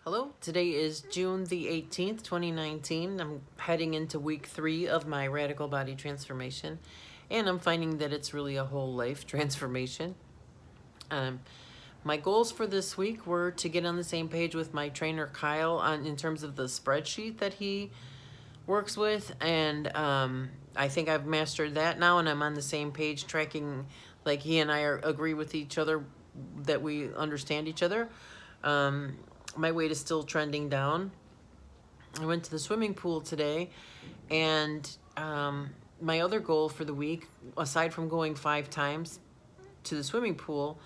Hello, today is June the 18th, 2019. I'm heading into week 3 of my radical body transformation, and I'm finding that it's really a whole life transformation. Um, my goals for this week were to get on the same page with my trainer Kyle in terms of the spreadsheet that he works with, and I think I've mastered that now, and I'm on the same page tracking, like he and agree with each other that we understand each other. Um, my weight is still trending down. I went to the swimming pool today, and my other goal for the week, aside from going 5 times to the swimming pool,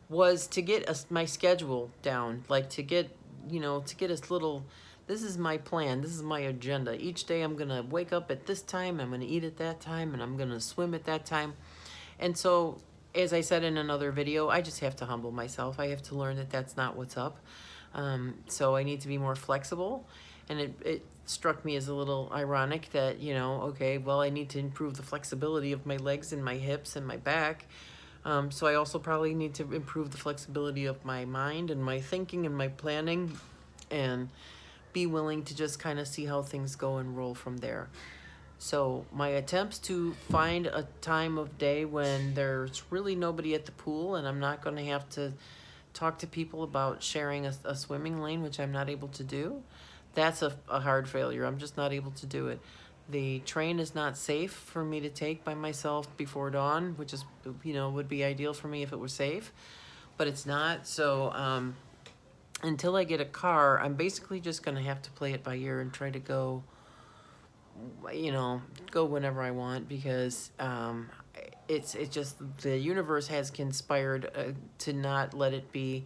was to get my schedule down, like to get, to get a little, this is my plan, this is my agenda. Each day I'm going to wake up at this time, I'm going to eat at that time, and I'm going to swim at that time. And so, as I said in another video, I just have to humble myself. I have to learn that that's not what's up. So I need to be more flexible. And it struck me as a little ironic that, okay, well, I need to improve the flexibility of my legs and my hips and my back. So I also probably need to improve the flexibility of my mind and my thinking and my planning, and be willing to just kind of see how things go and roll from there. So my attempts to find a time of day when there's really nobody at the pool and I'm not going to have to talk to people about sharing a swimming lane, which I'm not able to do, that's a hard failure. I'm just not able to do it. The train is not safe for me to take by myself before dawn, which is, would be ideal for me if it were safe, but it's not. So until I get a car, I'm basically just going to have to play it by ear and try to go, go whenever I want, because it's just the universe has conspired to not let it be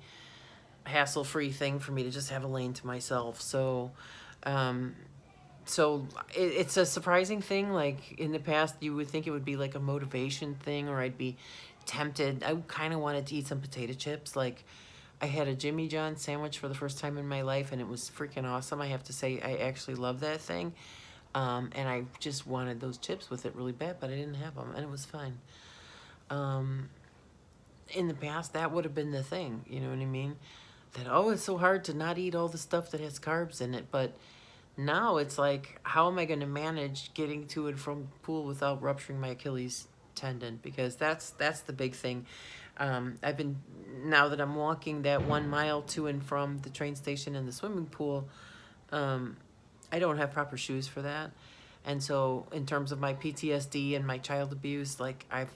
a hassle-free thing for me to just have a lane to myself. So it's a surprising thing. Like in the past, you would think it would be like a motivation thing, or I'd be tempted. I kind of wanted to eat some potato chips. Like I had a Jimmy John sandwich for the first time in my life, and it was freaking awesome. I have to say, I actually love that thing. And I just wanted those chips with it really bad, but I didn't have them, and it was fine. Um, in the past, that would have been the thing, you know what I mean? That, oh, it's so hard to not eat all the stuff that has carbs in it, but now it's like, how am I going to manage getting to and from the pool without rupturing my Achilles tendon? Because that's the big thing. I've been, now that I'm walking that 1 mile to and from the train station and the swimming pool, I don't have proper shoes for that. And so in terms of my PTSD and my child abuse, like I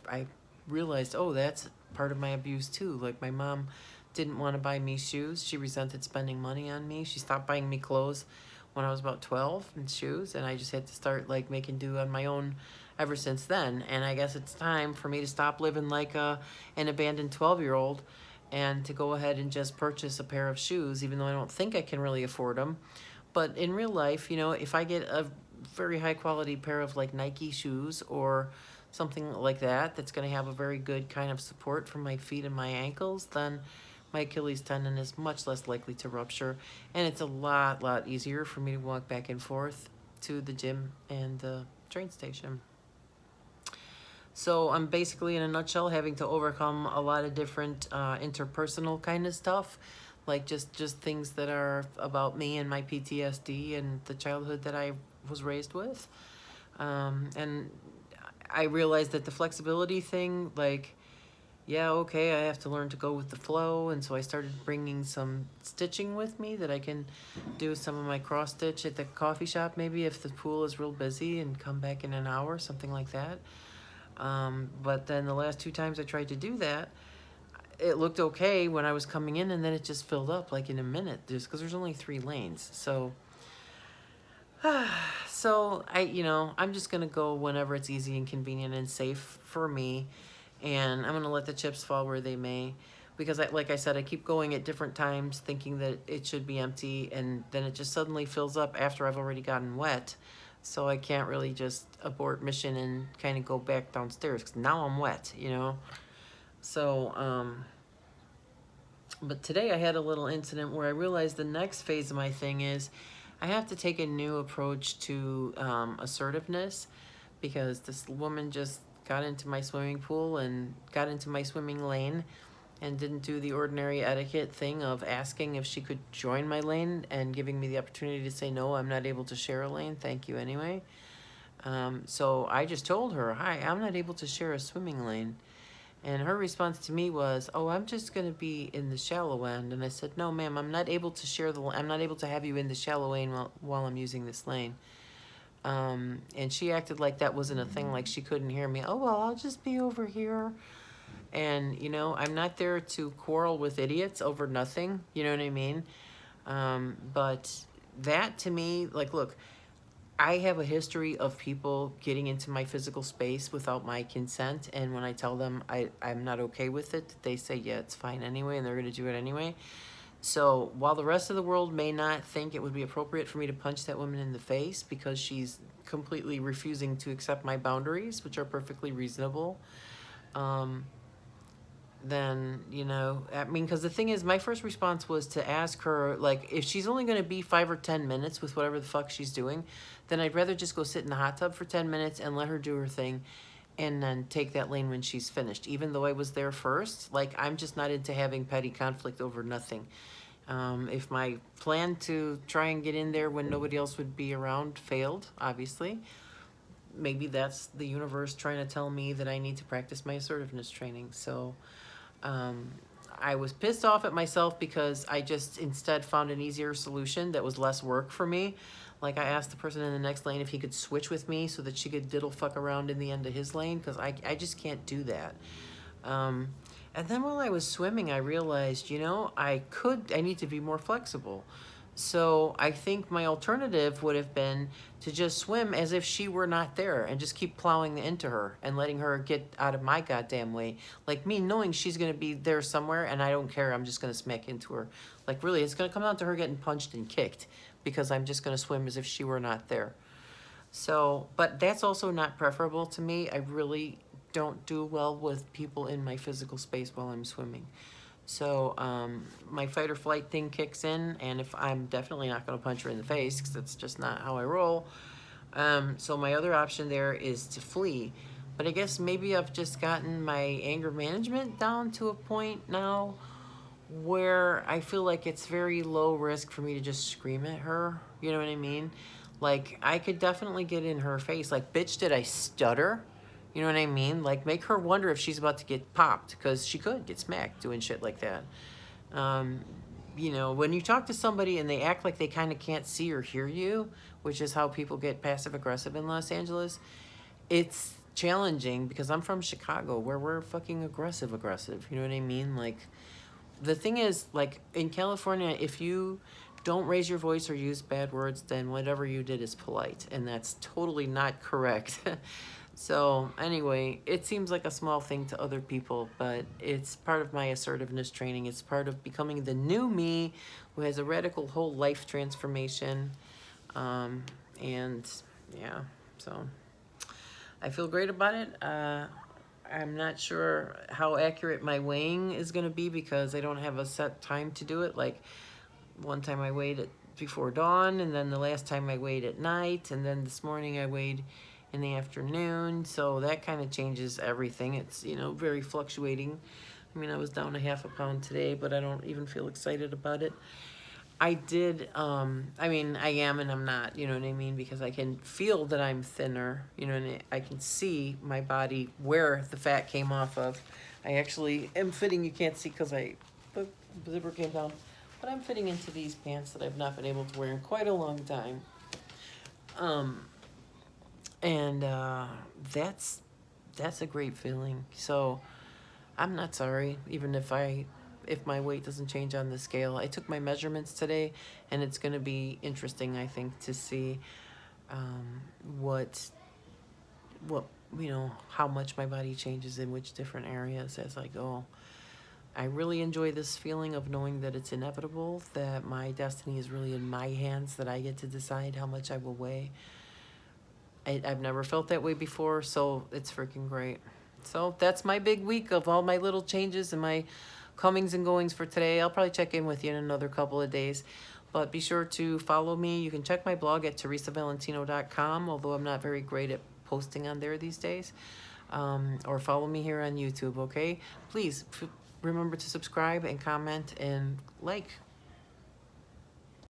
realized, oh, that's part of my abuse too. Like my mom didn't want to buy me shoes. She resented spending money on me. She stopped buying me clothes when I was about 12 and shoes, and I just had to start like making do on my own ever since then. And I guess it's time for me to stop living like an abandoned 12-year-old and to go ahead and just purchase a pair of shoes, even though I don't think I can really afford them. But in real life, if I get a very high quality pair of like Nike shoes or something like that, that's going to have a very good kind of support for my feet and my ankles, then my Achilles tendon is much less likely to rupture. And it's a lot easier for me to walk back and forth to the gym and the train station. So I'm basically, in a nutshell, having to overcome a lot of different interpersonal kind of stuff, like just things that are about me and my PTSD and the childhood that I was raised with. And I realized that the flexibility thing, like, yeah, okay, I have to learn to go with the flow. And so I started bringing some stitching with me that I can do some of my cross stitch at the coffee shop, maybe if the pool is real busy, and come back in an hour, something like that. But then the last 2 times I tried to do that, it looked okay when I was coming in, and then it just filled up like in a minute, just because there's only 3 lanes. So, I'm just gonna go whenever it's easy and convenient and safe for me, and I'm gonna let the chips fall where they may, because like I said, I keep going at different times, thinking that it should be empty, and then it just suddenly fills up after I've already gotten wet. So I can't really just abort mission and kind of go back downstairs, because now I'm wet. So, but today I had a little incident where I realized the next phase of my thing is I have to take a new approach to assertiveness, because this woman just got into my swimming pool and got into my swimming lane, and didn't do the ordinary etiquette thing of asking if she could join my lane and giving me the opportunity to say, no, I'm not able to share a lane. Thank you anyway. So I just told her, hi, I'm not able to share a swimming lane. And her response to me was, oh, I'm just going to be in the shallow end. And I said, no, ma'am, I'm not able to share I'm not able to have you in the shallow lane while I'm using this lane. And she acted like that wasn't a thing, like she couldn't hear me. Oh, well, I'll just be over here. And, you know, I'm not there to quarrel with idiots over nothing. You know what I mean? But that to me, like, look, I have a history of people getting into my physical space without my consent. And when I tell them I'm not okay with it, they say, yeah, it's fine anyway. And they're going to do it anyway. So while the rest of the world may not think it would be appropriate for me to punch that woman in the face because she's completely refusing to accept my boundaries, which are perfectly reasonable, then, you know, I mean, because the thing is, my first response was to ask her, like, if she's only going to be 5 or 10 minutes with whatever the fuck she's doing, then I'd rather just go sit in the hot tub for 10 minutes and let her do her thing and then take that lane when she's finished. Even though I was there first, like, I'm just not into having petty conflict over nothing. If my plan to try and get in there when nobody else would be around failed, obviously, maybe that's the universe trying to tell me that I need to practice my assertiveness training. So I was pissed off at myself because I just instead found an easier solution that was less work for me. Like, I asked the person in the next lane if he could switch with me so that she could diddle fuck around in the end of his lane, because I just can't do that. And then while I was swimming, I realized, you know, I need to be more flexible. So I think my alternative would have been to just swim as if she were not there and just keep plowing into her and letting her get out of my goddamn way. Like, me knowing she's going to be there somewhere and I don't care, I'm just going to smack into her. Like, really, it's going to come down to her getting punched and kicked because I'm just going to swim as if she were not there. So, but that's also not preferable to me. I really don't do well with people in my physical space while I'm swimming. So my fight or flight thing kicks in, and if I'm definitely not going to punch her in the face because that's just not how I roll. So my other option there is to flee. But I guess maybe I've just gotten my anger management down to a point now where I feel like it's very low risk for me to just scream at her. You know what I mean? Like, I could definitely get in her face. Like, bitch, did I stutter? You know what I mean? Like, make her wonder if she's about to get popped, because she could get smacked doing shit like that. You know, when you talk to somebody and they act like they kind of can't see or hear you, which is how people get passive-aggressive in Los Angeles, it's challenging because I'm from Chicago where we're fucking aggressive. You know what I mean? Like, the thing is, like, in California, if you don't raise your voice or use bad words, then whatever you did is polite, and that's totally not correct. So anyway, it seems like a small thing to other people, but it's part of my assertiveness training. It's part of becoming the new me who has a radical whole life transformation. And yeah, so I feel great about it. I'm not sure how accurate my weighing is going to be because I don't have a set time to do it. Like, one time I weighed it before dawn, and then the last time I weighed at night, and then this morning I weighed in the afternoon. So that kind of changes everything. It's, you know, very fluctuating. I mean, I was down a half a pound today, but I don't even feel excited about it. I did, I mean, I am and I'm not, you know what I mean? Because I can feel that I'm thinner, you know, and I can see my body where the fat came off of. I actually am fitting, you can't see because the zipper came down, but I'm fitting into these pants that I've not been able to wear in quite a long time. That's a great feeling. So I'm not sorry, even if my weight doesn't change on the scale. I took my measurements today, and it's going to be interesting, I think, to see what you know, how much my body changes in which different areas as I go. I really enjoy this feeling of knowing that it's inevitable, that my destiny is really in my hands, that I get to decide how much I will weigh. I've never felt that way before, so it's freaking great. So that's my big week of all my little changes and my comings and goings for today. I'll probably check in with you in another couple of days. But be sure to follow me. You can check my blog at teresavalentino.com, although I'm not very great at posting on there these days. Or follow me here on YouTube, okay? Please remember to subscribe and comment and like.